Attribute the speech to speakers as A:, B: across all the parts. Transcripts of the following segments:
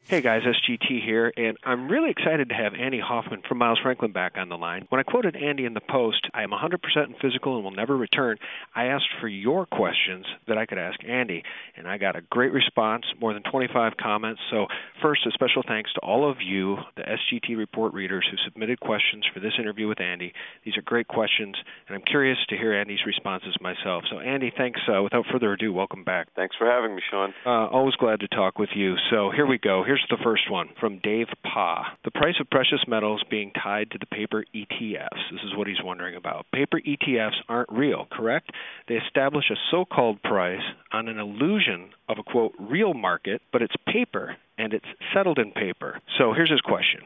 A: Hey guys, SGT here, and I'm really excited to have Andy Hoffman from Miles Franklin back on the line. When I quoted Andy in the Post, I am 100% in physical and will never return, I asked for your questions that I could ask Andy, and I got a great response, more than 25 comments. So first, a special thanks to all of you, the SGT Report readers who submitted questions for this interview with Andy. These are great questions, and I'm curious to hear Andy's responses myself. So Andy, thanks. Without further ado, welcome back.
B: Thanks for having me, Sean.
A: Always glad to talk with you. So here we go. Here's the first one from Dave Pa. The price of precious metals being tied to the paper ETFs. This is what he's wondering about. Paper ETFs aren't real, correct? They establish a so-called price on an illusion of a, quote, real market, but it's paper, and it's settled in paper. So here's his question.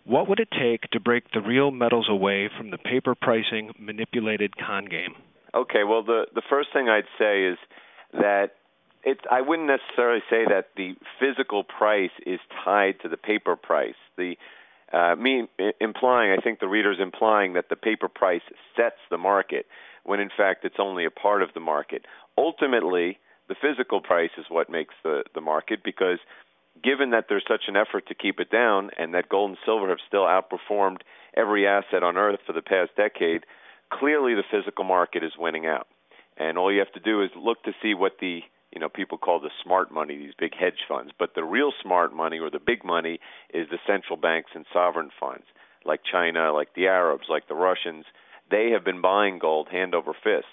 A: What would it take to break the real metals away from the paper pricing manipulated con game?
B: Okay, well, the first thing I'd say is that I wouldn't necessarily say that the physical price is tied to the paper price. I think the reader's implying that the paper price sets the market, when in fact it's only a part of the market. Ultimately, the physical price is what makes the market, because given that there's such an effort to keep it down and that gold and silver have still outperformed every asset on earth for the past decade, clearly the physical market is winning out. And all you have to do is look to see what the people call the smart money, these big hedge funds. But the real smart money, or the big money, is the central banks and sovereign funds, like China, like the Arabs, like the Russians. They have been buying gold hand over fist.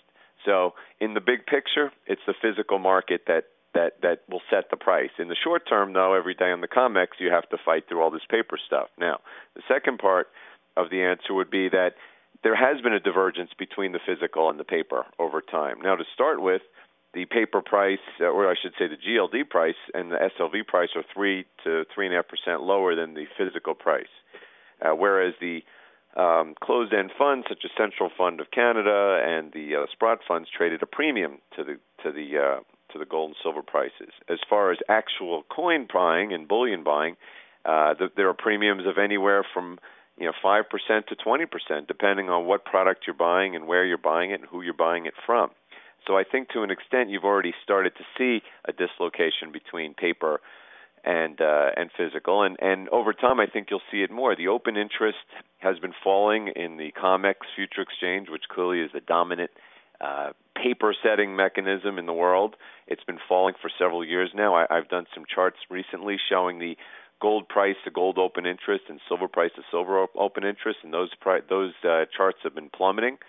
B: So in the big picture, it's the physical market that will set the price. In the short term, though, every day on the COMEX, you have to fight through all this paper stuff. Now, the second part of the answer would be that there has been a divergence between the physical and the paper over time. Now, to start with, the paper price, or I should say the GLD price and the SLV price, are 3 to 3.5% lower than the physical price, whereas the closed-end funds, such as Central Fund of Canada and the Sprott funds, traded a premium to the gold and silver prices. As far as actual coin buying and bullion buying, there are premiums of anywhere from 5% to 20%, depending on what product you're buying and where you're buying it and who you're buying it from. So I think to an extent you've already started to see a dislocation between paper and physical, and over time I think you'll see it more. The open interest has been falling in the COMEX future exchange, which clearly is the dominant paper setting mechanism in the world. It's been falling for several years now. I've done some charts recently showing the gold price to gold open interest and silver price to silver open interest, and those charts have been plummeting.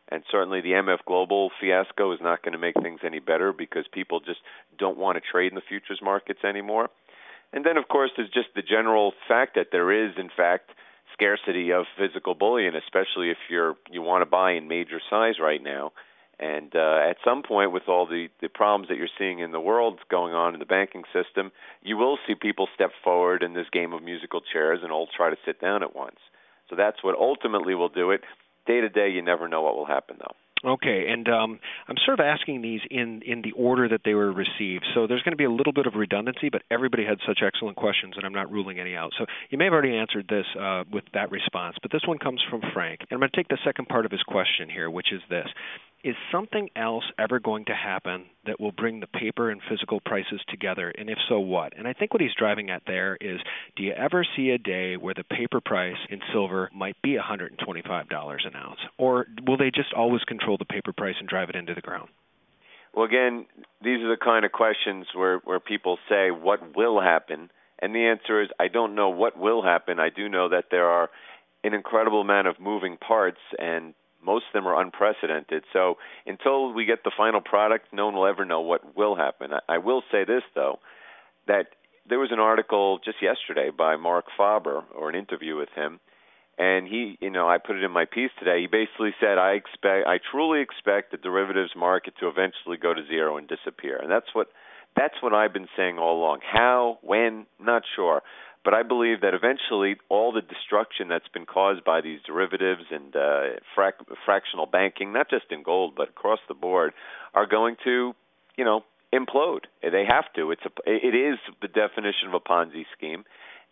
B: And certainly the MF Global fiasco is not going to make things any better, because people just don't want to trade in the futures markets anymore. And then, of course, there's just the general fact that there is, in fact, scarcity of physical bullion, especially if you want to buy in major size right now. And at some point, with all the problems that you're seeing in the world going on in the banking system, you will see people step forward in this game of musical chairs and all try to sit down at once. So that's what ultimately will do it. Day to day, you never know what will happen, though.
A: Okay, and I'm sort of asking these in the order that they were received. So there's going to be a little bit of redundancy, but everybody had such excellent questions, and I'm not ruling any out. So you may have already answered this with that response, but this one comes from Frank. And I'm going to take the second part of his question here, which is this. Is something else ever going to happen that will bring the paper and physical prices together, and if so, what? And I think what he's driving at there is, do you ever see a day where the paper price in silver might be $125 an ounce? Or will they just always control the paper price and drive it into the ground?
B: Well, again, these are the kind of questions where people say, what will happen? And the answer is, I don't know what will happen. I do know that there are an incredible amount of moving parts, and most of them are unprecedented. So until we get the final product, no one will ever know what will happen. I will say this, though, that there was an article just yesterday by Mark Faber, or an interview with him, and he, I put it in my piece today. He basically said, I truly expect the derivatives market to eventually go to zero and disappear. And that's what I've been saying all along. How, when, not sure. But I believe that eventually all the destruction that's been caused by these derivatives and fractional banking, not just in gold but across the board, are going to, implode. They have to. It is the definition of a Ponzi scheme,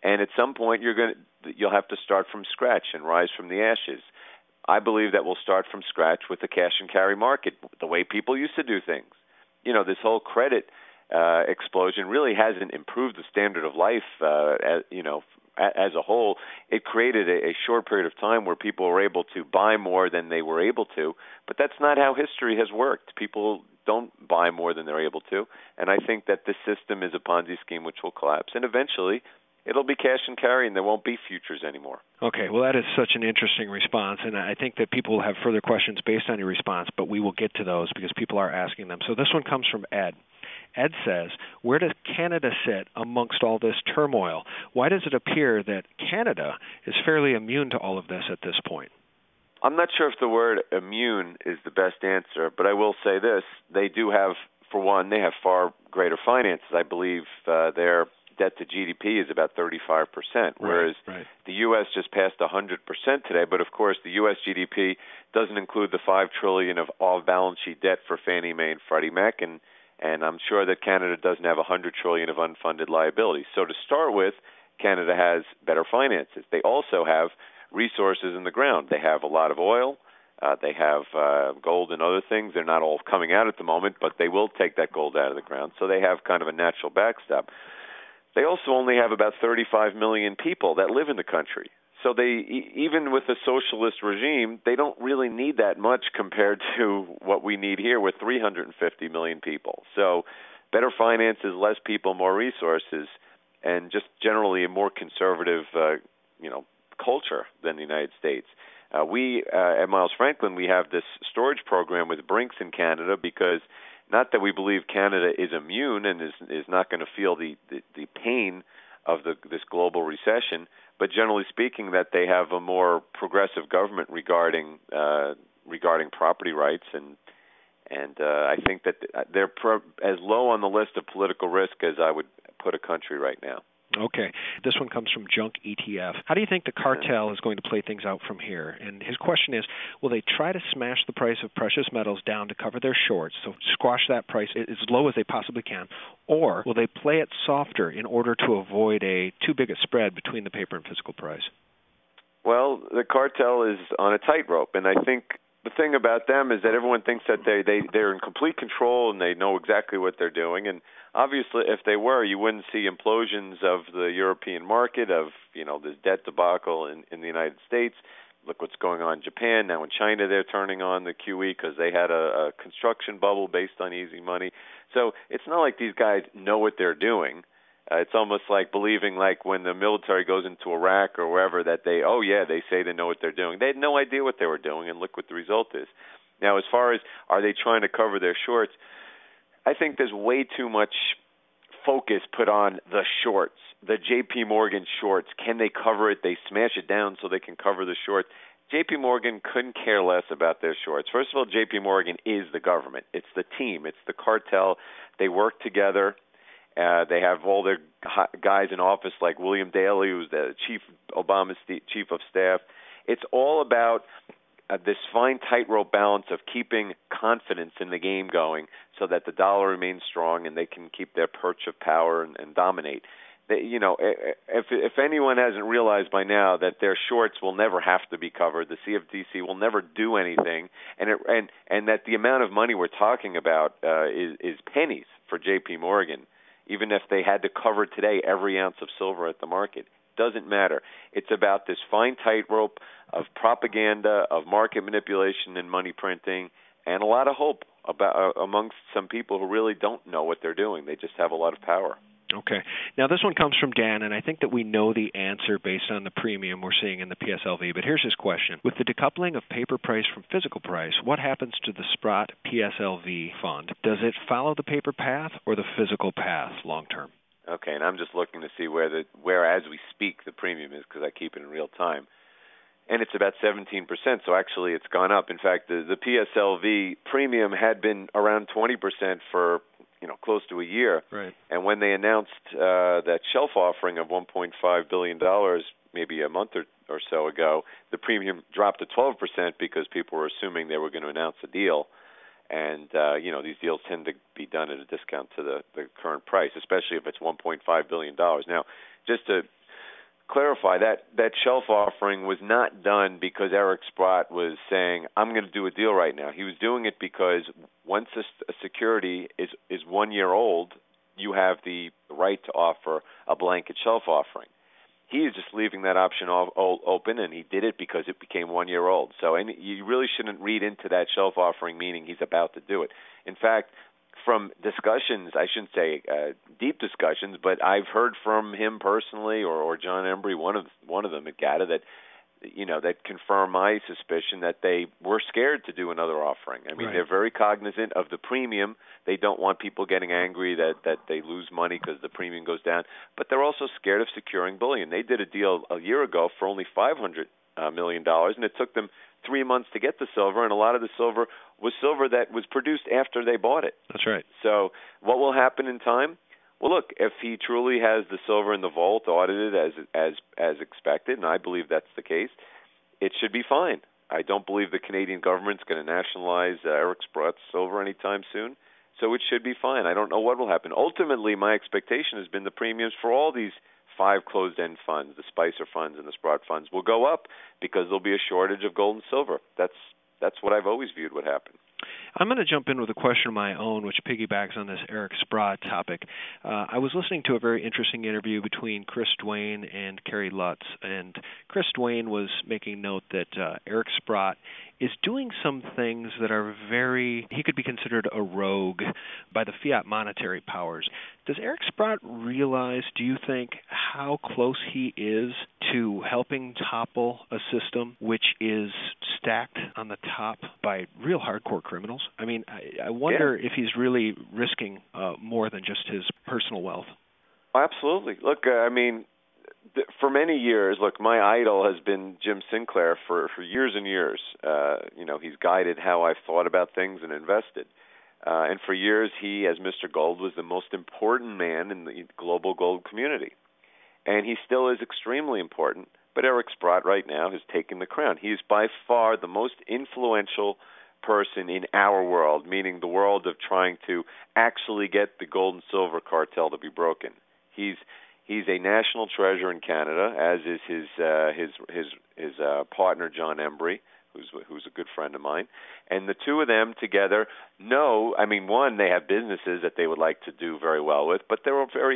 B: and at some point you'll have to start from scratch and rise from the ashes. I believe that we'll start from scratch with the cash and carry market, the way people used to do things. This whole credit explosion really hasn't improved the standard of life, as a whole. It created a short period of time where people were able to buy more than they were able to, but that's not how history has worked. People don't buy more than they're able to, and I think that this system is a Ponzi scheme which will collapse, and eventually it'll be cash and carry, and there won't be futures anymore.
A: Okay, well, that is such an interesting response, and I think that people will have further questions based on your response, but we will get to those because people are asking them. So this one comes from Ed. Ed says, where does Canada sit amongst all this turmoil? Why does it appear that Canada is fairly immune to all of this at this point?
B: I'm not sure if the word immune is the best answer, but I will say this. They do have, for one, they have far greater finances. I believe their debt to GDP is about 35%, whereas the U.S. just passed 100% today. But, of course, the U.S. GDP doesn't include the $5 trillion of off-balance sheet debt for Fannie Mae and Freddie Mac, and I'm sure that Canada doesn't have $100 trillion of unfunded liabilities. So to start with, Canada has better finances. They also have resources in the ground. They have a lot of oil. They have gold and other things. They're not all coming out at the moment, but they will take that gold out of the ground. So they have kind of a natural backstop. They also only have about 35 million people that live in the country. So they, even with a socialist regime, they don't really need that much compared to what we need here with 350 million people. So better finances, less people, more resources, and just generally a more conservative, culture than the United States. We at Miles Franklin, we have this storage program with Brinks in Canada because not that we believe Canada is immune and is not going to feel the pain of this global recession, but generally speaking, that they have a more progressive government regarding property rights, and I think that they're as low on the list of political risk as I would put a country right now.
A: Okay. This one comes from Junk ETF. How do you think the cartel is going to play things out from here? And his question is, will they try to smash the price of precious metals down to cover their shorts, so squash that price as low as they possibly can, or will they play it softer in order to avoid a too big a spread between the paper and physical price?
B: Well, the cartel is on a tightrope, and I think the thing about them is that everyone thinks that they're in complete control and they know exactly what they're doing. And obviously, if they were, you wouldn't see implosions of the European market, of this debt debacle in the United States. Look what's going on in Japan. Now in China, they're turning on the QE because they had a construction bubble based on easy money. So it's not like these guys know what they're doing. It's almost like believing like when the military goes into Iraq or wherever that they say they know what they're doing. They had no idea what they were doing, and look what the result is. Now, as far as are they trying to cover their shorts, I think there's way too much focus put on the shorts, the J.P. Morgan shorts. Can they cover it? They smash it down so they can cover the shorts. J.P. Morgan couldn't care less about their shorts. First of all, J.P. Morgan is the government. It's the team. It's the cartel. They work together. They have all their guys in office like William Daley, who's the Obama's chief of staff. It's all about this fine tightrope balance of keeping confidence in the game going so that the dollar remains strong and they can keep their perch of power and dominate. If anyone hasn't realized by now that their shorts will never have to be covered, the CFTC will never do anything, and that the amount of money we're talking about is pennies for J.P. Morgan. Even if they had to cover today every ounce of silver at the market, doesn't matter. It's about this fine tightrope of propaganda, of market manipulation and money printing, and a lot of hope amongst some people who really don't know what they're doing. They just have a lot of power.
A: Okay. Now, this one comes from Dan, and I think that we know the answer based on the premium we're seeing in the PSLV, but here's his question. With the decoupling of paper price from physical price, what happens to the Sprott PSLV fund? Does it follow the paper path or the physical path long term?
B: Okay, and I'm just looking to see where as we speak, the premium is because I keep it in real time. And it's about 17%, so actually it's gone up. In fact, the PSLV premium had been around 20% for close to a year.
A: Right.
B: And when they announced that shelf offering of $1.5 billion maybe a month or so ago, the premium dropped to 12% because people were assuming they were going to announce a deal. And, these deals tend to be done at a discount to the current price, especially if it's $1.5 billion. Now, just to clarify, that shelf offering was not done because Eric Sprott was saying, I'm going to do a deal right now. He was doing it because once a security is 1 year old you have the right to offer a blanket shelf offering. He is just leaving that option open, and he did it because it became 1 year old. So you really shouldn't read into that shelf offering meaning he's about to do it. In fact, from discussions, I shouldn't say deep discussions, but I've heard from him personally or John Embry, one of them at GATA, that confirm my suspicion that they were scared to do another offering. I mean,
A: Right.
B: They're very cognizant of the premium. They don't want people getting angry that they lose money because the premium goes down, but they're also scared of securing bullion. They did a deal a year ago for only $500 million, and it took them 3 months to get the silver, and a lot of the silver was silver that was produced after they bought it.
A: That's right.
B: So what will happen in time? Well, look, if he truly has the silver in the vault audited as expected, and I believe that's the case, it should be fine. I don't believe the Canadian government's going to nationalize Eric Sprott's silver anytime soon, so it should be fine. I don't know what will happen. Ultimately, my expectation has been the premiums for all these 5 closed-end funds, the Spicer funds and the Sprott funds, will go up because there'll be a shortage of gold and silver. That's what I've always viewed would happen.
A: I'm going to jump in with a question of my own, which piggybacks on this Eric Sprott topic. I was listening to a very interesting interview between Chris Duane and Kerry Lutz, and Chris Duane was making note that Eric Sprott is doing some things that are he could be considered a rogue by the fiat monetary powers. Does Eric Sprott realize, do you think, how close he is to helping topple a system which is stacked on the top by real hardcore criminals? I mean, I wonder if he's really risking more than just his personal wealth.
B: Absolutely. Look, for many years, my idol has been Jim Sinclair for years and years. He's guided how I've thought about things and invested. And for years, he, as Mr. Gold, was the most important man in the global gold community. And he still is extremely important. But Eric Sprott right now has taken the crown. He is by far the most influential person in our world, meaning the world of trying to actually get the gold and silver cartel to be broken. He's a national treasure in Canada, as is his partner John Embry, who's a good friend of mine. And the two of them together one, they have businesses that they would like to do very well with, but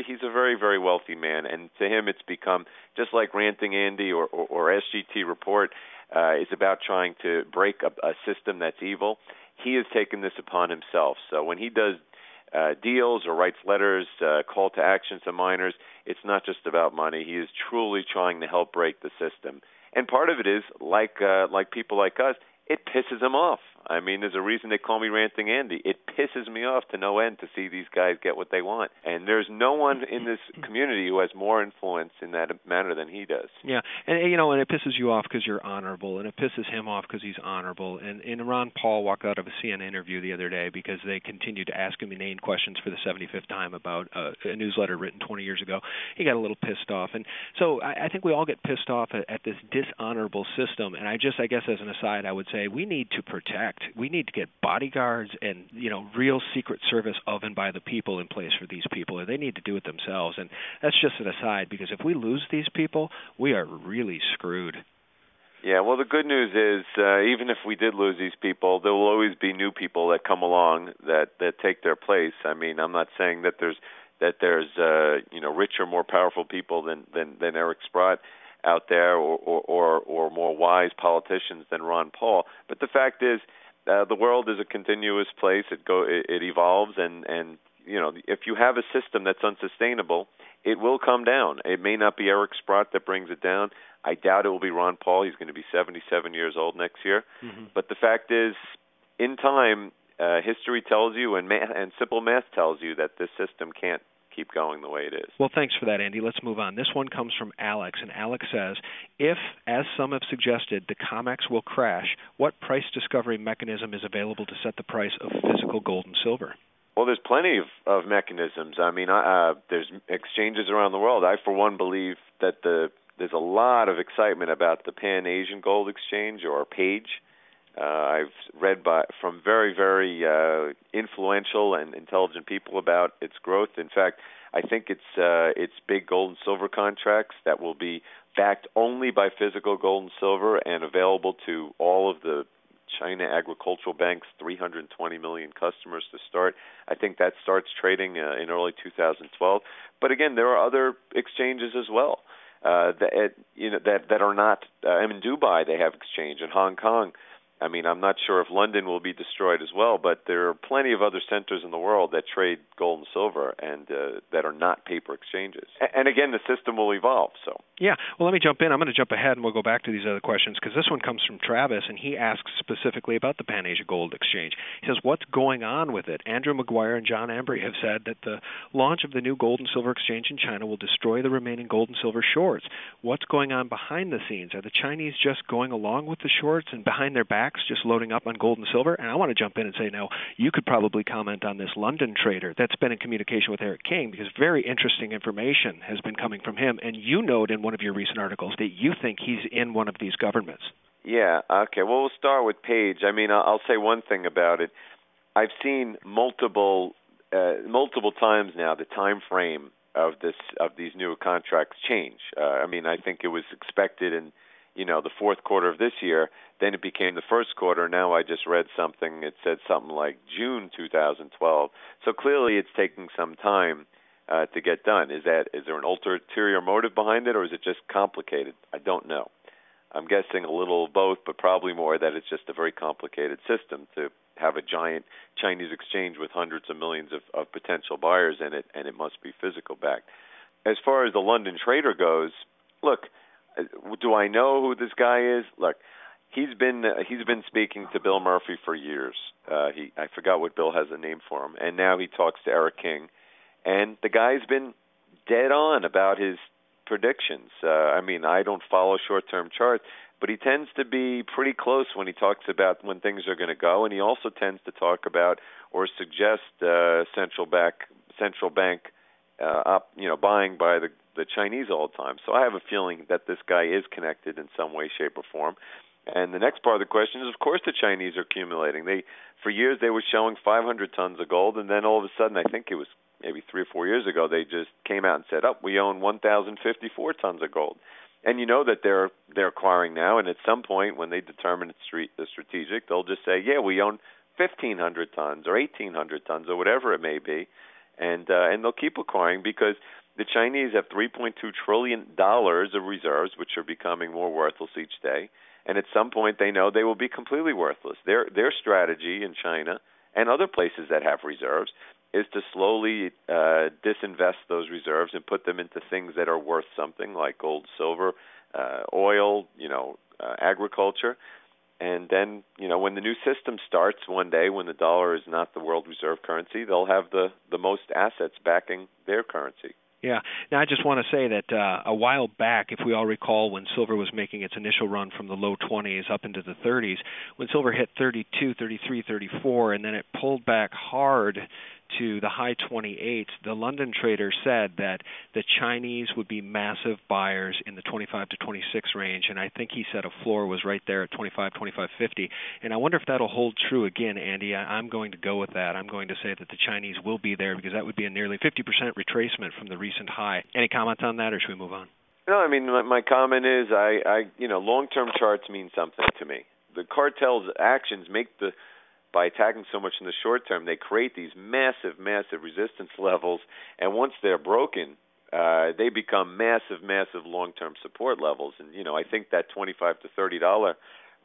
B: he's a very, very wealthy man, and to him it's become, just like Ranting Andy or SGT Report is about trying to break a system that's evil. He has taken this upon himself. So when he does deals or writes letters, call to action to miners, it's not just about money. He is truly trying to help break the system. And part of it is, like people like us, it pisses him off. I mean, there's a reason they call me Ranting Andy. It pisses me off to no end to see these guys get what they want. And there's no one in this community who has more influence in that manner than he does.
A: Yeah, and it pisses you off because you're honorable, and it pisses him off because he's honorable. And Ron Paul walked out of a CNN interview the other day because they continued to ask him inane questions for the 75th time about a newsletter written 20 years ago. He got a little pissed off. And so I think we all get pissed off at this dishonorable system. And I guess as an aside, I would say we need to protect. We need to get bodyguards and, real Secret Service of and by the people in place for these people, or they need to do it themselves. And that's just an aside, because if we lose these people, we are really screwed.
B: Yeah, well, the good news is, even if we did lose these people, there will always be new people that come along that take their place. I mean, I'm not saying that there's richer, more powerful people than Eric Sprott out there, or more wise politicians than Ron Paul. But the fact is, the world is a continuous place. It evolves, and if you have a system that's unsustainable, it will come down. It may not be Eric Sprott that brings it down. I doubt it will be Ron Paul. He's going to be 77 years old next year. Mm-hmm. But the fact is, in time, history tells you, and simple math tells you, that this system can't keep going the way it is.
A: Well, thanks for that, Andy. Let's move on. This one comes from Alex, and Alex says, if, as some have suggested, the COMEX will crash, what price discovery mechanism is available to set the price of physical gold and silver?
B: Well, there's plenty of mechanisms. I mean, there's exchanges around the world. I, for one, believe that there's a lot of excitement about the Pan-Asian Gold Exchange, or PAGE. I've read from very, very influential and intelligent people about its growth. In fact, I think it's big gold and silver contracts that will be backed only by physical gold and silver and available to all of the China Agricultural Bank's 320 million customers to start. I think that starts trading in early 2012. But again, there are other exchanges as well that are not. In Dubai, they have exchange. In Hong Kong, I mean, I'm not sure if London will be destroyed as well, but there are plenty of other centers in the world that trade gold and silver and that are not paper exchanges. And again, the system will evolve. So
A: yeah, well, let me jump in. I'm going to jump ahead, and we'll go back to these other questions because this one comes from Travis, and he asks specifically about the Pan Asia Gold Exchange. He says, "What's going on with it?" Andrew McGuire and John Embry have said that the launch of the new gold and silver exchange in China will destroy the remaining gold and silver shorts. What's going on behind the scenes? Are the Chinese just going along with the shorts and behind their backs just loading up on gold and silver? And I want to jump in and say, now, you could probably comment on this London trader that's been in communication with Eric King, because very interesting information has been coming from him. And you note in one of your recent articles that you think he's in one of these governments.
B: Yeah, okay. Well, we'll start with Page. I mean, I'll say one thing about it. I've seen multiple times now the time frame of these new contracts change. I mean, I think it was expected in the fourth quarter of this year. Then it became the first quarter. Now I just read something. It said something like June 2012. So clearly it's taking some time to get done. Is there an ulterior motive behind it, or is it just complicated? I don't know. I'm guessing a little of both, but probably more that it's just a very complicated system to have a giant Chinese exchange with hundreds of millions of potential buyers in it, and it must be physical backed. As far as the London trader goes, look, do I know who this guy is? Look, he's been speaking to Bill Murphy for years. I forgot what Bill has a name for him, and now he talks to Eric King, and the guy's been dead on about his predictions. I mean, I don't follow short-term charts, but he tends to be pretty close when he talks about when things are going to go, and he also tends to talk about or suggest central bank buying by the Chinese all the time. So I have a feeling that this guy is connected in some way, shape, or form. And the next part of the question is, of course, the Chinese are accumulating. For years, they were showing 500 tons of gold, and then all of a sudden, I think it was maybe 3 or 4 years ago, they just came out and said, we own 1,054 tons of gold. And you know that they're acquiring now, and at some point, when they determine it's strategic, they'll just say, yeah, we own 1,500 tons or 1,800 tons or whatever it may be, and they'll keep acquiring because the Chinese have $3.2 trillion of reserves, which are becoming more worthless each day. And at some point, they know they will be completely worthless. Their strategy in China and other places that have reserves is to slowly disinvest those reserves and put them into things that are worth something, like gold, silver, oil, agriculture. And then, when the new system starts one day, when the dollar is not the world reserve currency, they'll have the most assets backing their currency.
A: Yeah. Now, I just want to say that a while back, if we all recall, when silver was making its initial run from the low 20s up into the 30s, when silver hit 32, 33, 34, and then it pulled back hard to the high 28s, the London trader said that the Chinese would be massive buyers in the 25 to 26 range, and I think he said a floor was right there at 25, 25.50. And I wonder if that'll hold true again, Andy. I'm going to go with that. I'm going to say that the Chinese will be there because that would be a nearly 50% retracement from the recent high. Any comments on that, or should we move on?
B: No, I mean, my comment is, long-term charts mean something to me. The cartel's actions by attacking so much in the short term, they create these massive, massive resistance levels, and once they're broken, they become massive, massive long-term support levels. And I think that $25 to $30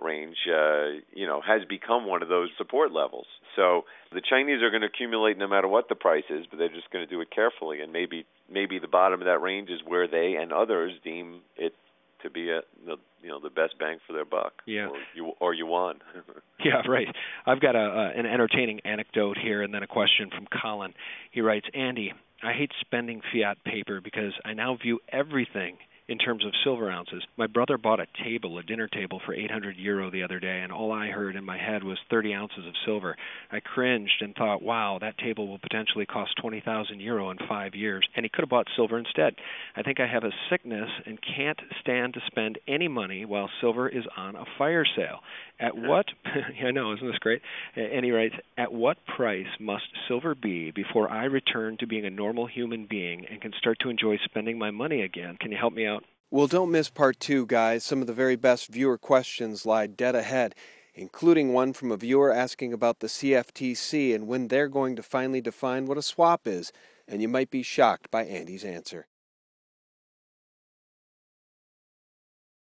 B: range, has become one of those support levels. So the Chinese are going to accumulate no matter what the price is, but they're just going to do it carefully. And maybe the bottom of that range is where they and others deem it to be the best bang for their buck.
A: Yeah.
B: Or yuan.
A: Yeah, right. I've got an entertaining anecdote here and then a question from Colin. He writes, Andy, I hate spending fiat paper because I now view everything in terms of silver ounces. My brother bought a dinner table for €800 the other day, and all I heard in my head was 30 ounces of silver. I cringed and thought, wow, that table will potentially cost €20,000 in 5 years, and he could have bought silver instead. I think I have a sickness and can't stand to spend any money while silver is on a fire sale. At what, I know, isn't this great? And he writes, at what price must silver be before I return to being a normal human being and can start to enjoy spending my money again? Can you help me out?
C: Well, don't miss part 2, guys. Some of the very best viewer questions lie dead ahead. including one from a viewer asking about the CFTC and when they're going to finally define what a swap is, and you might be shocked by Andy's answer.